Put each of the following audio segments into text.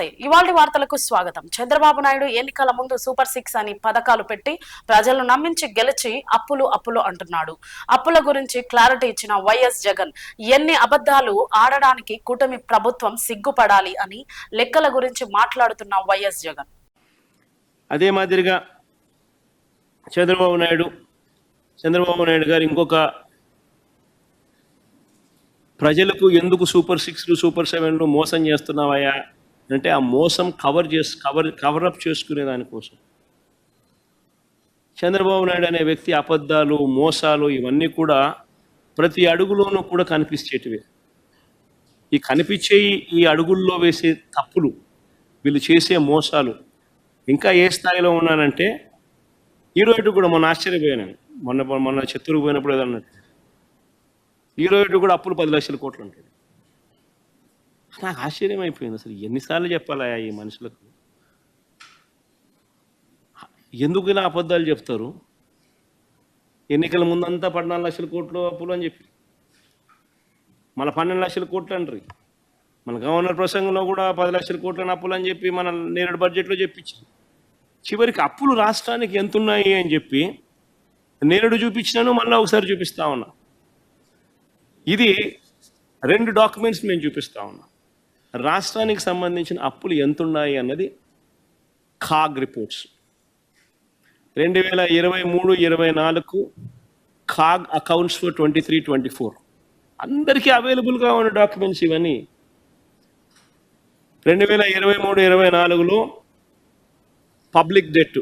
నమస్తే. ఇవాల్టి వార్తలకు స్వాగతం. చంద్రబాబు నాయుడు ఎన్నికల ముందు సూపర్ 6 అని పథకాలు పెట్టి ప్రజలను నమ్మించి గెలిచి అప్పులు అంటున్నాడు. అప్పుల గురించి క్లారిటీ ఇచ్చిన వైఎస్ జగన్ ఎన్ని అబద్ధాలు ఆడడానికి కూటమి ప్రభుత్వం సిగ్గుపడాలి అని లెక్కల గురించి మాట్లాడుతున్న వైఎస్ జగన్. అదే మాదిరిగా చంద్రబాబు నాయుడు గారు ఇంకొక ప్రజలకు ఎందుకు సూపర్ 6 సూపర్ 7 మోసం చేస్తున్నావయ్యా అంటే ఆ మోసం కవరప్ చేసుకునే దానికోసం చంద్రబాబు నాయుడు అనే వ్యక్తి అబద్ధాలు మోసాలు ఇవన్నీ కూడా ప్రతి అడుగులోనూ కూడా కనిపించేటివే. ఈ కనిపించే ఈ అడుగుల్లో వేసే తప్పులు, వీళ్ళు చేసే మోసాలు ఇంకా ఏ స్థాయిలో ఉన్నానంటే ఈరోజు కూడా మొన్న ఆశ్చర్యపోయాను. మొన్న చిత్తూరుకు పోయినప్పుడు ఏదన్నట్టు ఈరోజు కూడా అప్పులు 10 లక్షల కోట్లు ఉంటాయి. నాకు ఆశ్చర్యం అయిపోయింది. అసలు ఎన్నిసార్లు చెప్పాలా ఈ మనుషులకు? ఎందుకు ఇలా అబద్ధాలు చెప్తారు? ఎన్నికల ముందంతా 14 లక్షల కోట్లు అప్పులు అని చెప్పి మన 12 లక్షల కోట్లు అంటారు. మన గవర్నర్ ప్రసంగంలో కూడా 10 లక్షల కోట్ల అప్పులు అని చెప్పి మన నేరేడు బడ్జెట్లో చెప్పించింది. చివరికి అప్పులు రాష్ట్రానికి ఎంత ఉన్నాయి అని చెప్పి నేరేడు చూపించినాను, మళ్ళీ ఒకసారి చూపిస్తా ఉన్నా. ఇది 2 డాక్యుమెంట్స్ మేము చూపిస్తా ఉన్నా. రాష్ట్రానికి సంబంధించిన అప్పులు ఎంత ఉన్నాయి అన్నది CAG reports 2023-24 CAG accounts for 23-24 అందరికీ అవైలబుల్గా ఉన్న డాక్యుమెంట్స్ ఇవన్నీ. 2023-24లో పబ్లిక్ డెట్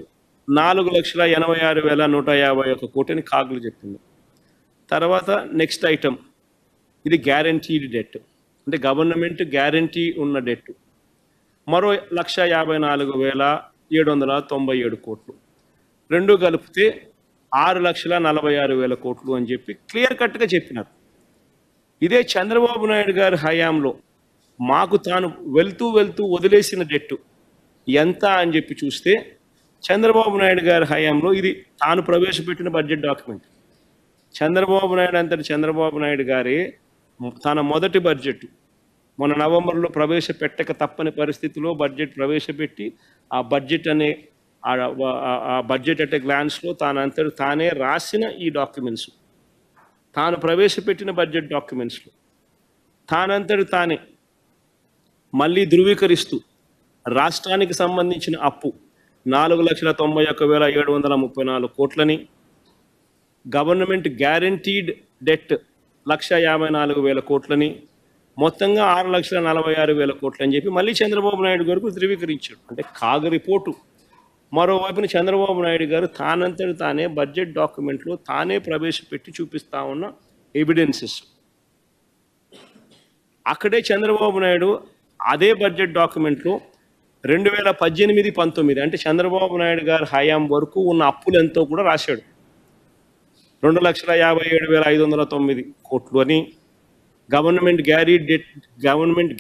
4,86,151 కోటిని కాగ్లు చెప్పింది. తర్వాత నెక్స్ట్ ఐటమ్, ఇది గ్యారంటీడ్ డెట్, అంటే గవర్నమెంట్ గ్యారంటీ ఉన్న డెట్ మరో 1,54,797 కోట్లు, రెండు కలిపితే 6,46,000 కోట్లు అని చెప్పి క్లియర్ కట్గా చెప్పినారు. ఇదే చంద్రబాబు నాయుడు గారి హయాంలో మాకు తాను వెళ్తూ వదిలేసిన డెట్ ఎంత అని చెప్పి చూస్తే చంద్రబాబు నాయుడు గారి హయాంలో ఇది తాను ప్రవేశపెట్టిన బడ్జెట్ డాక్యుమెంట్. చంద్రబాబు నాయుడు గారి తన మొదటి బడ్జెట్ మొన్న నవంబర్లో ప్రవేశపెట్టక తప్పని పరిస్థితిలో బడ్జెట్ ప్రవేశపెట్టి ఆ బడ్జెట్ అట్ ఏ గ్లాన్స్లో తానే రాసిన ఈ డాక్యుమెంట్స్, తాను ప్రవేశపెట్టిన బడ్జెట్ డాక్యుమెంట్స్లో తానే మళ్ళీ ధృవీకరిస్తూ రాష్ట్రానికి సంబంధించిన అప్పు 4,91,734 కోట్లని, గవర్నమెంట్ గ్యారంటీడ్ డెట్ 1,54,000 కోట్లని, మొత్తంగా 6,46,000 కోట్లు అని చెప్పి మళ్ళీ చంద్రబాబు నాయుడు గారికి ధృవీకరించాడు. అంటే కాగ్ రిపోర్టు. మరోవైపున చంద్రబాబు నాయుడు గారు తానే బడ్జెట్ డాక్యుమెంట్లో తానే ప్రవేశపెట్టి చూపిస్తా ఉన్న ఎవిడెన్సెస్. అక్కడే చంద్రబాబు నాయుడు అదే బడ్జెట్ డాక్యుమెంట్లో 2018-19 అంటే చంద్రబాబు నాయుడు గారి హయాం వరకు ఉన్న అప్పులు ఎంతో కూడా రాశాడు. 2,57,509 కోట్లు అని, గవర్నమెంట్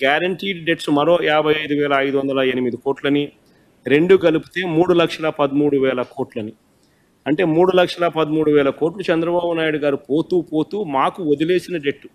గ్యారంటీడ్ డెట్స్ మరో 55,508 కోట్లని, రెండు కలిపితే 3,13,000 కోట్లని. అంటే 3,13,000 కోట్లు చంద్రబాబు నాయుడు గారు పోతూ మాకు వదిలేసిన డెట్.